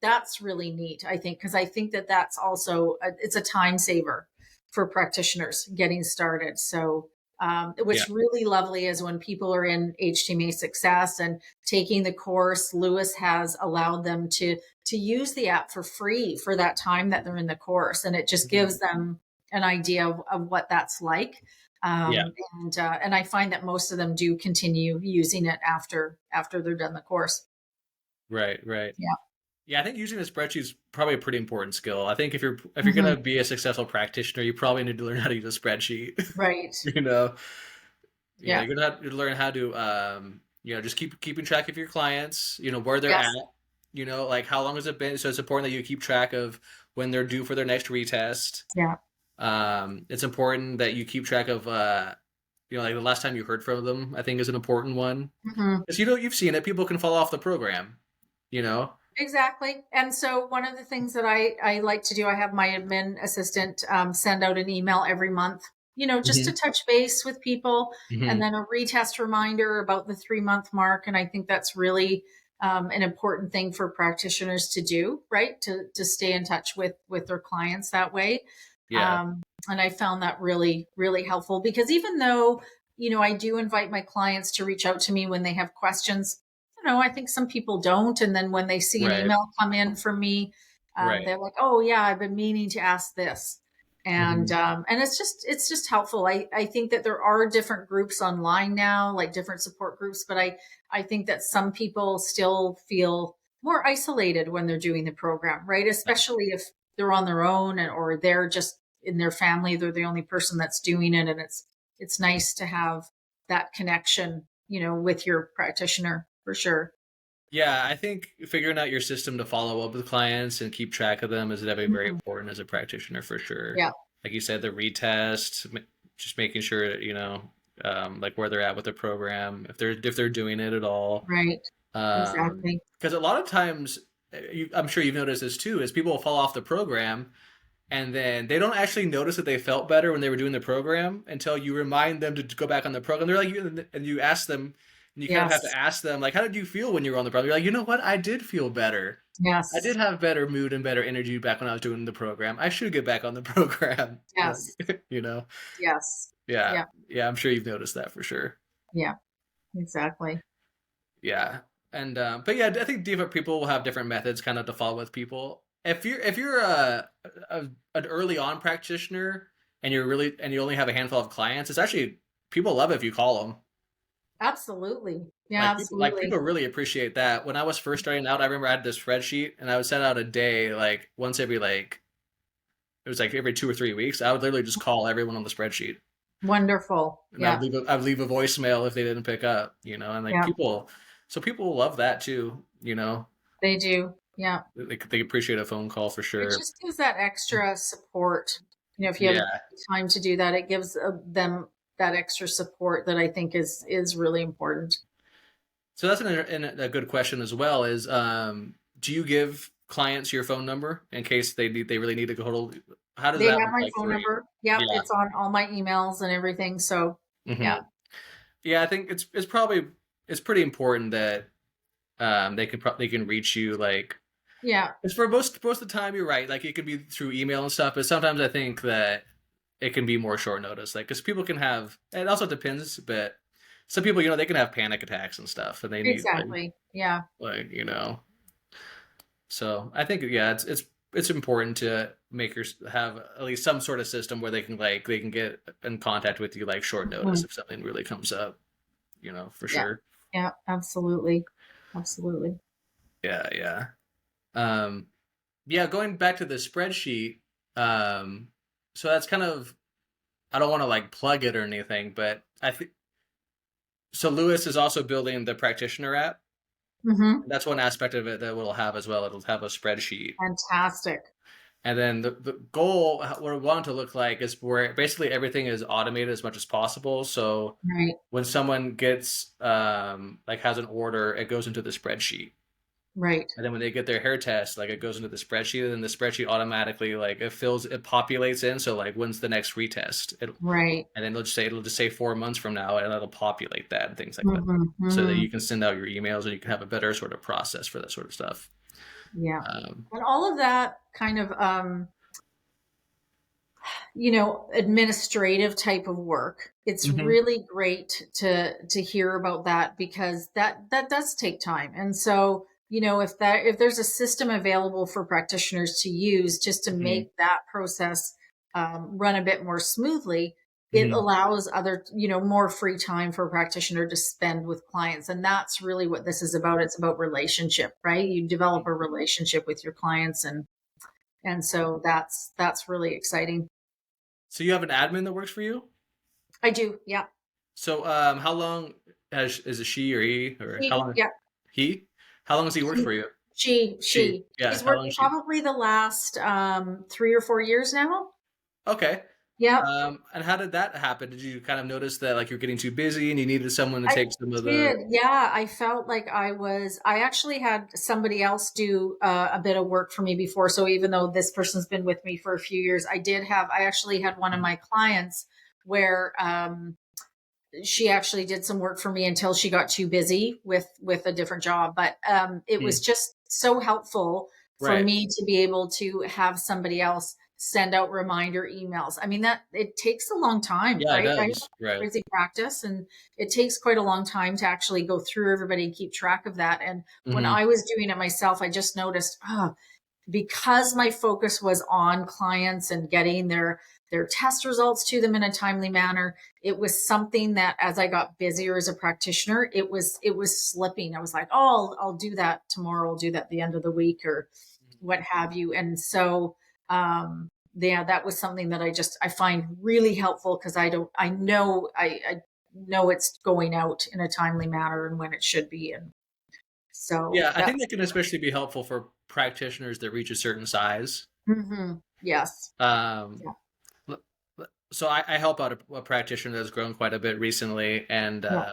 that's really neat, I think, because I think that that's also it's a time saver for practitioners getting started. So Yeah, what's really lovely is when people are in HTMA Success and taking the course, Lewis has allowed them to use the app for free for that time that they're in the course, and it just mhm. gives them an idea of what that's like. Yeah. And I find that most of them do continue using it after they're done the course. Right, right. Yeah. Yeah, I think using a spreadsheet is probably a pretty important skill. I think if you're Hmm. gonna be a successful practitioner, you probably need to learn how to use a spreadsheet. Right. you know, Yeah. you're gonna have to learn how to just keeping track of your clients. Where they're at. Yes. Like how long has it been? So it's important that you keep track of when they're due for their next retest. Yeah. It's important that you keep track of like the last time you heard from them. I think is an important one Hmm. because you've seen it. People can fall off the program. You know. Exactly. And so one of the things that I like to do, I have my admin assistant send out an email every month, just to Hmm. touch base with people, and Hmm. then a retest reminder about the 3 month mark. And I think that's really an important thing for practitioners to do, right? To stay in touch with their clients that way. Yeah. And I found that really, really helpful because even though, I do invite my clients to reach out to me when they have questions, I think some people don't. And then when they see an Right. email come in from me, Right. they're like, "Oh yeah, I've been meaning to ask this," Hmm. and it's just helpful. I think that there are different groups online now, like different support groups, but I think that some people still feel more isolated when they're doing the program, right? Especially if they're on their own or they're just in their family, they're the only person that's doing it, and it's nice to have that connection, with your practitioner for sure. Yeah, I think figuring out your system to follow up with clients and keep track of them is definitely very Mhm. important as a practitioner for sure. Yeah, Like you said, the retest, just making sure like where they're at with the program, if they're doing it at all. right. Exactly. Because a lot of times, I'm sure you've noticed this too, is people will fall off the program and then they don't actually notice that they felt better when they were doing the program until you remind them to go back on the program. They're like, and you ask them, and you kind of have to Yes. ask them, like, how did you feel when you were on the program? You're like, you know what? I did feel better. I did Yes. have better mood and better energy back when I was doing the program. I should get back on the program. Yes. Like, Yes. yeah, Yeah. yeah. I'm sure you've noticed that for sure. Yeah. Exactly. Yeah, and but yeah, I think different people will have different methods kind of to follow with people. If you're a an early on practitioner and you only have a handful of clients, it's actually people love it if you call them. Absolutely. Yeah, Like people absolutely. really appreciate that. When I was first starting out, I remember I had this spreadsheet and I would set out a day like once every like it was like every 2 or 3 weeks. I would literally just call everyone on the spreadsheet Wonderful. and Yeah. I would leave a voicemail if they didn't pick up, and like Yeah. people love that too. They do. Yeah. They appreciate a phone call for It sure. just gives that extra support. If you have Yeah. time to do that, it gives them that extra support that I think is really important. So that's a good question as well is do you give clients your phone number in case they really need to go hold how does They that have look my like phone for you? number. Yep, Yeah. it's on all my emails and everything. So, Hmm. yeah. Yeah, I think it's pretty important that they can reach you like Yeah. it's for most of the time you're right like it could be through email and stuff but sometimes I think that it can be more short notice like because people can have it also depends but some people they can have panic attacks and stuff and they need Exactly. Yeah. like. So I think yeah, it's important to make your have at least some sort of system where they can get in contact with you like short notice Mhm. if something really comes up, for Yeah. sure. Yeah, absolutely. Absolutely. Yeah, yeah. Um, yeah, going back to the spreadsheet, um, so that's kind of I don't want to like plug it or anything, but I think so. Lewis is also building the practitioner app. Hmm. That's one aspect of it that it'll have as well. It'll have a spreadsheet. Fantastic. And then the goal, what we want it to look like is where basically everything is automated as much as possible. So Right. when someone gets, like has an order, it goes into the spreadsheet. Right. And then when they get their hair test, like it goes into the spreadsheet and then the spreadsheet automatically, like it populates in. So like, when's the next retest? Right. And then it'll just say 4 months from now and it'll populate that and things like that. Hmm. So that Hmm. you can send out your emails and you can have a better sort of process for that sort of stuff. Yeah. Um, And all of that kind of administrative type of work, it's mhm, really great to hear about that because that does take time. And so, if there's a system available for practitioners to use just to mhm, make that process run a bit more smoothly, it mhm. allows more free time for a practitioner to spend with clients. And that's really what this is about. It's about relationship, right? You develop a relationship with your clients, and so that's really exciting. So you have an admin that works for you? I do. Yeah. So, how long is it she or he or how She, long yeah. he? How long has he worked She, for you? Yeah. she's How long worked is she? probably the last 3 or 4 years now. Okay. Yep. And how did that happen? Did you kind of notice that like you're getting too busy and you needed someone to I take some of the? did. Yeah. I felt like I actually had somebody else do a bit of work for me before. So even though this person's been with me for a few years, I actually had one of my clients where, she actually did some work for me until she got too busy with a different job, but it was Hmm. just so helpful for Right. me to be able to have somebody else send out reminder emails. I mean, that it takes a long time, Yeah, it right? I have does. Right. crazy practice, and it takes quite a long time to actually go through everybody and keep track of that. And when Hmm. I was doing it myself, I just noticed, because my focus was on clients and getting their test results to them in a timely manner, it was something that as I got busier as a practitioner, it was slipping. I was like, oh, I'll do that tomorrow, I'll do that at the end of the week or what have you. And so yeah, that was something that I find really helpful because I know it's going out in a timely manner and when it should be. And so Yeah, I that think that can especially be helpful for practitioners that reach a certain size. yes. Um, Yeah. l- so I help out a practitioner that's grown quite a bit recently, and Yeah.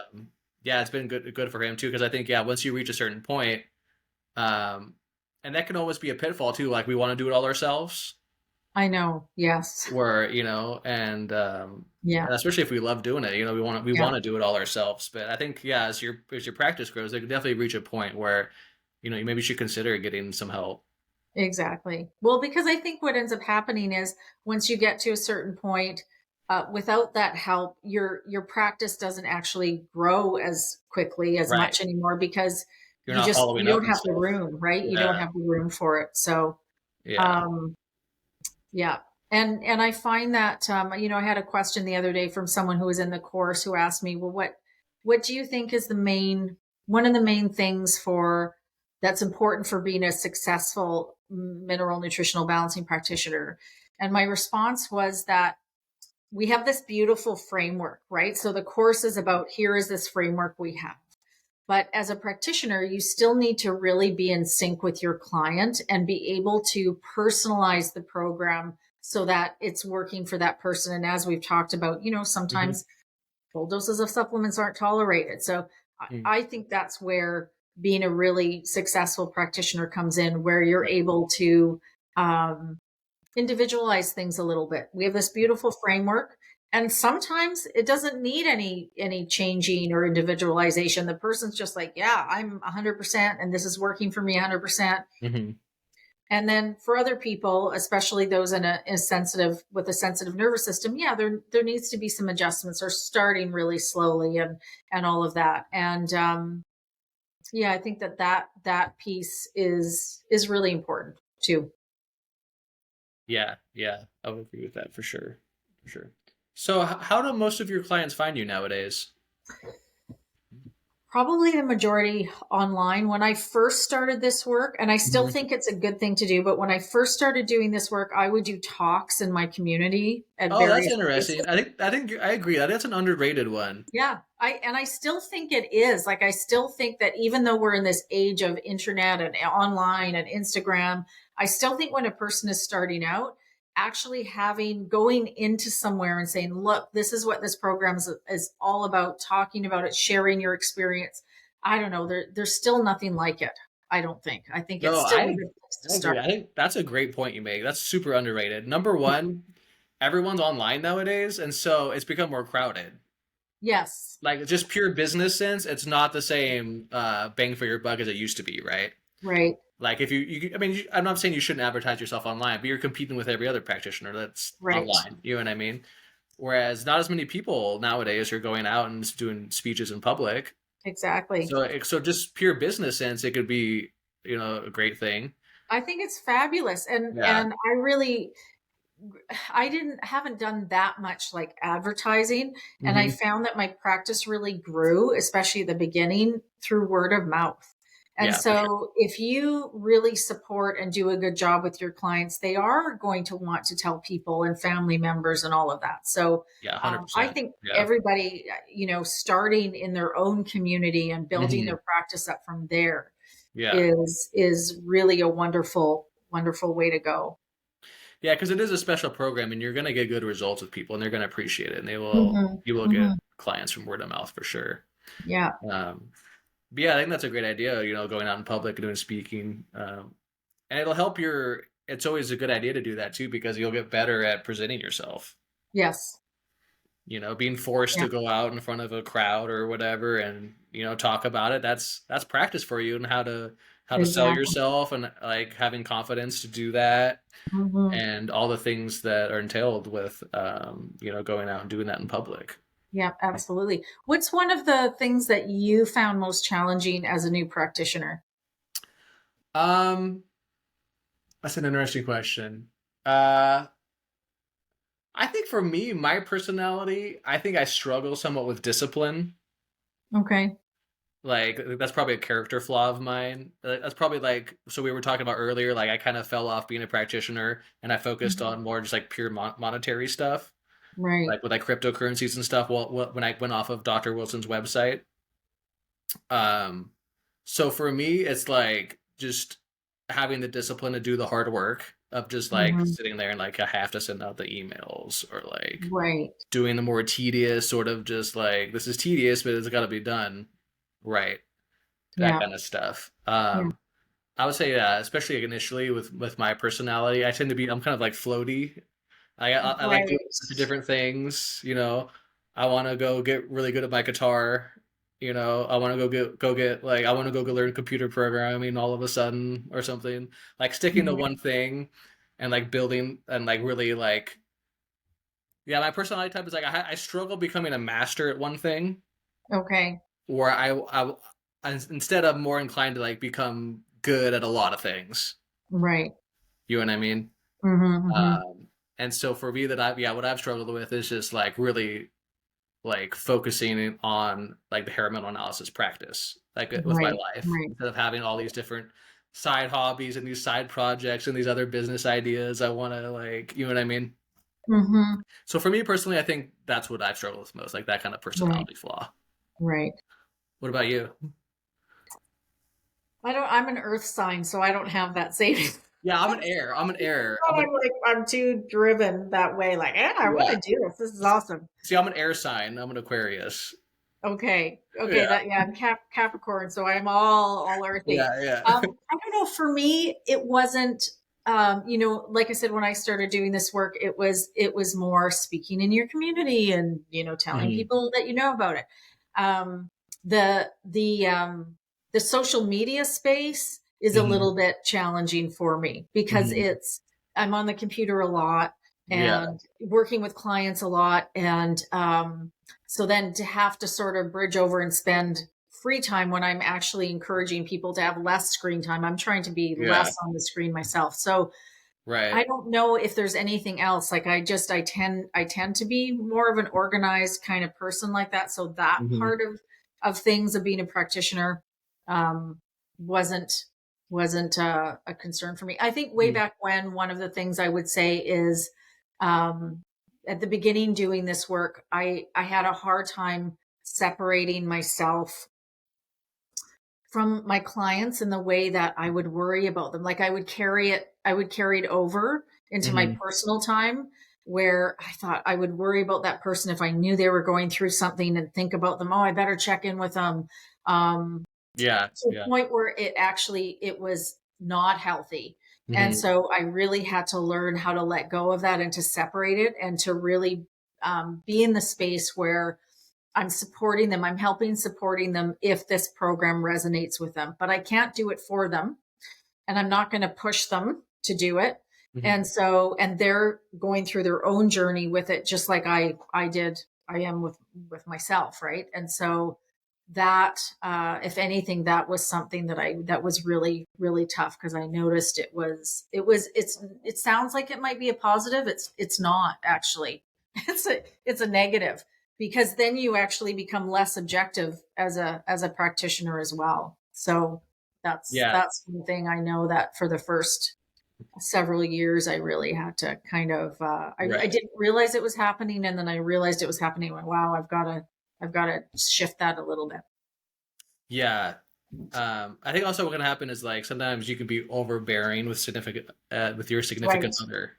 yeah, it's been good for him too. Because I think yeah, once you reach a certain point, um, and that can always be a pitfall too. Like we want to do it all ourselves, I know. Yes. where Yeah. and especially if we love doing it, we Yeah. want to do it all ourselves. But I think yeah, as your practice grows, it can definitely reach a point where you maybe should consider getting some help. Exactly. Well, because I think what ends up happening is once you get to a certain point, without that help, your practice doesn't actually grow as quickly as Right. much anymore because You're not following you up don't and have the stuff. room, right? You don't Yeah. have the room for it. So Yeah. um, yeah. And I find that I had a question the other day from someone who was in the course who asked me, well, what do you think is one of the main things that's important for being a successful mineral nutritional balancing practitioner? And my response was that we have this beautiful framework, right? So the course is about, here is this framework we have. But as a practitioner, you still need to really be in sync with your client and be able to personalize the program so that it's working for that person. And as we've talked about, Hmm. sometimes full doses of supplements aren't tolerated. So I think that's where being a really successful practitioner comes in, where you're able to um, individualize things a little bit. We have this beautiful framework, and sometimes it doesn't need any changing or individualization. The person's just like, yeah, I'm 100% and this is working for me 100%. Hmm. And then for other people, especially those in a sensitive with a sensitive nervous system, yeah, there needs to be some adjustments, or starting really slowly, and all of that. And yeah, I think that piece is really important too. Yeah, yeah, I would agree with that for sure, for sure. So, how do most of your clients find you nowadays? Probably the majority online. When I first started this work, and I still Mhm. think it's a good thing to do, but when I first started doing this work, I would do talks in my community at Oh, that's various places. interesting. I think I agree. That's an underrated one. Yeah, I still think it is. Like, I still think that even though we're in this age of internet and online and Instagram, I still think when a person is starting out, actually going into somewhere and saying, "Look, this is what this program is all about," talking about it, sharing your experience. I don't know. There's still nothing like it. I don't think. I think it's No, still a good place to I agree. start. I think that's a great point you make. That's super underrated. Number one, everyone's online nowadays, and so it's become more crowded. Yes. Like just pure business sense, it's not the same bang for your buck as it used to be, right? Right. Like if I mean, I'm not saying you shouldn't advertise yourself online, but you're competing with every other practitioner that's Right. online. You know what I mean? Whereas not as many people nowadays are going out and doing speeches in public. Exactly. So just pure business sense, it could be a great thing. I think it's fabulous. And Yeah. I haven't done that much like advertising. And I Hmm. found that my practice really grew, especially at the beginning, through word of mouth. And Yeah, for sure. so if you really support and do a good job with your clients, they are going to want to tell people and family members and all of that. So Yeah, I 100%. think Yeah. everybody, starting in their own community and building Hmm. their practice up from there Yeah. is really a wonderful, wonderful way to go. Yeah, because it is a special program, and you're gonna get good results with people, and they're gonna appreciate it, and Hmm. you will get Hmm. clients from word of mouth for sure. Yeah. But yeah, I think that's a great idea. Going out in public and doing speaking, and it'll help your. It's always a good idea to do that too because you'll get better at presenting yourself. Yes. Being forced Yeah. to go out in front of a crowd or whatever, and talk about it. That's practice for you and how to sell Exactly. yourself and like having confidence to do that Hmm. and all the things that are entailed with going out and doing that in public. Yeah, absolutely. What's one of the things that you found most challenging as a new practitioner? Um, that's an interesting question. Uh, I think for me, my personality, I think I struggle somewhat with discipline. Okay. Like that's probably a character flaw of mine. That's probably like so we were talking about earlier. Like I kind of fell off being a practitioner and I focused Mhm. on more just like pure monetary stuff, Right. like with like cryptocurrencies and stuff. Well, when I went off of Dr. Wilson's website, um, so for me, it's like just having the discipline to do the hard work of just like Hmm. sitting there and like I have to send out the emails or like Right. doing the more tedious sort of just like this is tedious, but it's got to be done right. That Yeah. kind of stuff. Yeah. I would say, especially like, initially with my personality, I'm kind of like floaty. I like doing Right. a bunch of different things. I want to go get really good at my guitar. I want to go get like I want to go learn computer programming all of a sudden or something. Like sticking to Right. one thing and like building and like really like yeah. My personality type is like I struggle becoming a master at one thing, Okay. or instead I'm more inclined to like become good at a lot of things. Right. You know what I mean? Hmm. Hmm. And so for me, that what I've struggled with is just like really. like focusing on like the hair metal analysis practice, like with my Right. life, Right. instead of having all these different side hobbies and these side projects and these other business ideas. I want to like, you know what I mean? Mm-hmm. So for me personally, I think that's what I've struggled with most, like that kind of Right. personality flaw. Right. What about you? I'm an earth sign, so I don't have that same. Yeah, I'm an air. I'm an air. I'm an I'm like, I'm too driven that way. Like, I want yeah. to do this. This is awesome. See, I'm an air sign. I'm an Aquarius. Okay. Okay. Yeah, That, yeah, I'm Capricorn, so I'm all earthy. yeah, yeah. I don't know. For me, it wasn't, like I said, when I started doing this work, it was more speaking in your community and, telling Hmm. people that you know about it. Um, the social media space is a Hmm. little bit challenging for me because Hmm. I'm on the computer a lot Yeah, and working with clients a lot. And, so then to have to sort of bridge over and spend free time when I'm actually encouraging people to have less screen time, I'm trying to be yeah. less on the screen myself. So I Right. don't know if there's anything else. Like I tend to be more of an organized kind of person like that. So that Hmm. part of things of being a practitioner um, wasn't wasn't a concern for me. I think way back when, one of the things I would say is um, at the beginning doing this work, I had a hard time separating myself from my clients in the way that I would worry about them. Like I would carry it over into my Hmm. personal time where I thought I would worry about that person if I knew they were going through something and think about them. Oh, I better check in with them. Um, Yeah, to a yeah. point where it was not healthy. And Hmm. so I really had to learn how to let go of that and to separate it and to really be in the space where I'm supporting them. I'm helping supporting them if this program resonates with them, but I can't do it for them and I'm not going to push them to do it. Hmm. And so, and they're going through their own journey with it, just like I am with myself. Right. And so that, if anything, that was something that was really, really tough because I noticed it sounds like it might be a positive. It's not actually, it's a negative because then you actually become less objective as a practitioner as well. So Yeah, that's one thing I know that for the first several years I really had to kind of I right. didn't realize it was happening and then I realized it was happening. I went, wow, I've got to shift that a little bit. Yeah. I think also what can happen is like sometimes you can be overbearing with your Right. significant other,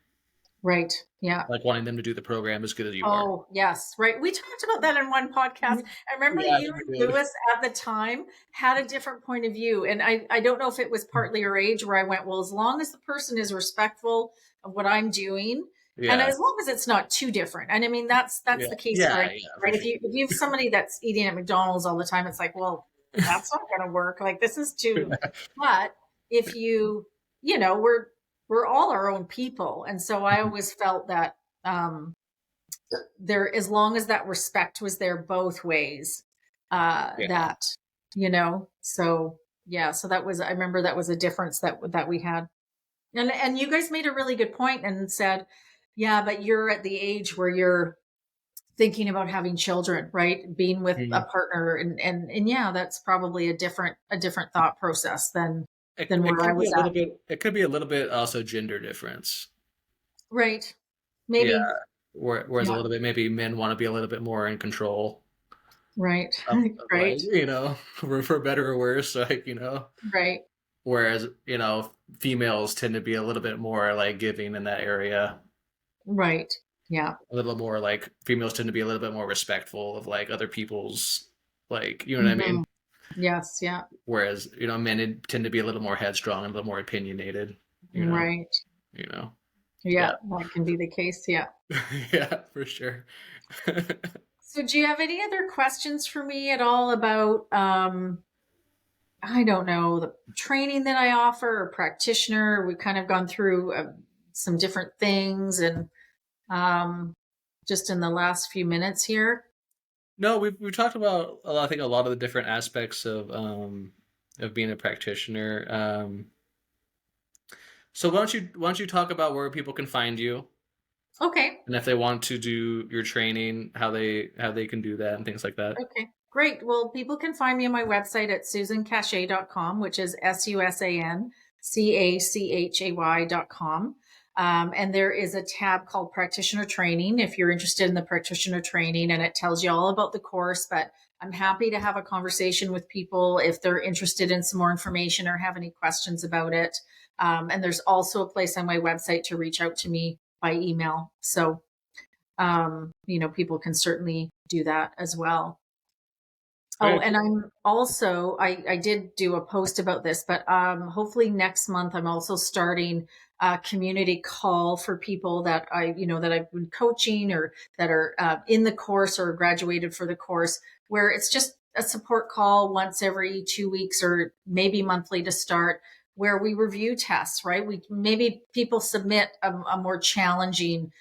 Right. Yeah. like wanting them to do the program as good as you are. Oh, yes. Right. We talked about that in one podcast. I remember Yeah, I you think and we did. Lewis at the time had a different point of view. And I don't know if it was partly your age where I went, well, as long as the person is respectful of what I'm doing, and Yeah, as long as it's not too different. And I mean, that's yeah, the case for yeah, anything, yeah, for right? sure. If you have somebody that's eating at McDonald's all the time, it's like, well, that's not going to work. Like this is too, but if we're all our own people. And so I always felt that, um, there as long as that respect was there both ways Yeah, that so yeah, so that was, I remember that was a difference that we had. And you guys made a really good point and said, yeah, but you're at the age where you're thinking about having children, right, being with a mhm. partner, and yeah, that's probably a different thought process It than it where I could be a was little at. bit. It could be a little bit also gender difference. Right. Yeah, Maybe. whereas a Yeah. little bit maybe men want to be a little bit more in control Right. of like Right. for better or worse, like Right. whereas females tend to be a little bit more like giving in that area. Right. Yeah. A little more like females tend to be a little bit more respectful of like other people's, like, you know what I mean? Hmm. Yes. Yeah. Whereas men tend to be a little more headstrong and a little more opinionated. You know, Right. you know. Yeah, Yeah, that can be the case. Yeah. yeah, for sure. So do you have any other questions for me at all about I don't know, the training that I offer or practitioner? We've kind of gone through some different things and um just in the last few minutes here. No, we've talked about I think a lot of the different aspects of being a practitioner. So why don't you talk about where people can find you? Okay. and if they want to do your training, how they can do that and things like that. Okay. Great. Well, people can find me on my website at susancachay.com, which is SUSANCACHAY.com. And there is a tab called Practitioner Training if you're interested in the practitioner training, and it tells you all about the course. But I'm happy to have a conversation with people if they're interested in some more information or have any questions about it. And there's also a place on my website to reach out to me by email. So, people can certainly do that as well. Oh, Very and cool. I'm also, I did do a post about this, but hopefully next month I'm also starting a community call for people that that I've been coaching or that are in the course or graduated for the course, where it's just a support call once every 2 weeks or maybe monthly to start, where we review tests, right? We maybe people submit a more challenging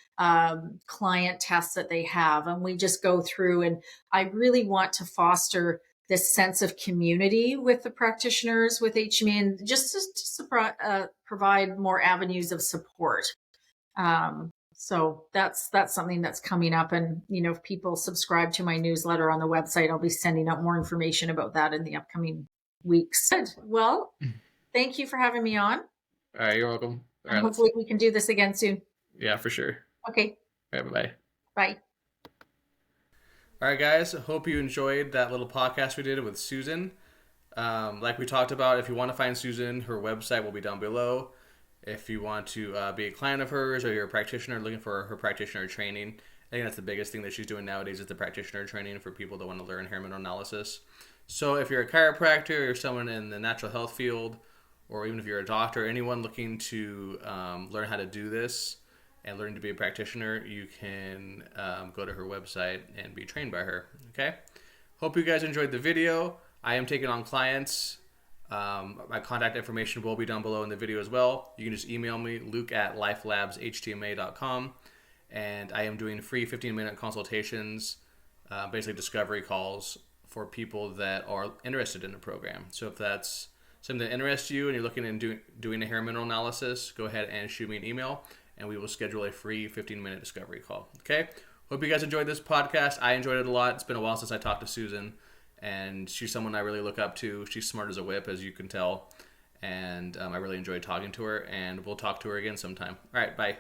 client test that they have, and we just go through, and I really want to foster this sense of community with the practitioners with HME, and just to provide more avenues of support. So that's something that's coming up, and if people subscribe to my newsletter on the website, I'll be sending out more information about that in the upcoming weeks. Good. Well, thank you for having me on, All right, you're welcome. All and right, hopefully we can do this again soon. yeah, for sure. Okay. All right, bye. Bye. All right, guys. Hope you enjoyed that little podcast we did with Susan. Like we talked about, if you want to find Susan, her website will be down below. If you want to be a client of hers or you're a practitioner looking for her practitioner training, I think that's the biggest thing that she's doing nowadays is the practitioner training for people that want to learn hair mineral analysis. So if you're a chiropractor or someone in the natural health field, or even if you're a doctor, anyone looking to learn how to do this and learn to be a practitioner, you can go to her website and be trained by her. Okay? Hope you guys enjoyed the video. I am taking on clients. My contact information will be down below in the video as well. You can just email me, luke@lifelabshtma.com. And I am doing free 15-minute consultations, basically discovery calls for people that are interested in the program. So if that's something that interests you and you're looking into doing a hair mineral analysis, go ahead and shoot me an email and we will schedule a free 15-minute discovery call. Okay? Hope you guys enjoyed this podcast. I enjoyed it a lot. It's been a while since I talked to Susan, and she's someone I really look up to. She's smart as a whip, as you can tell, and I really enjoyed talking to her, and we'll talk to her again sometime. All right, bye.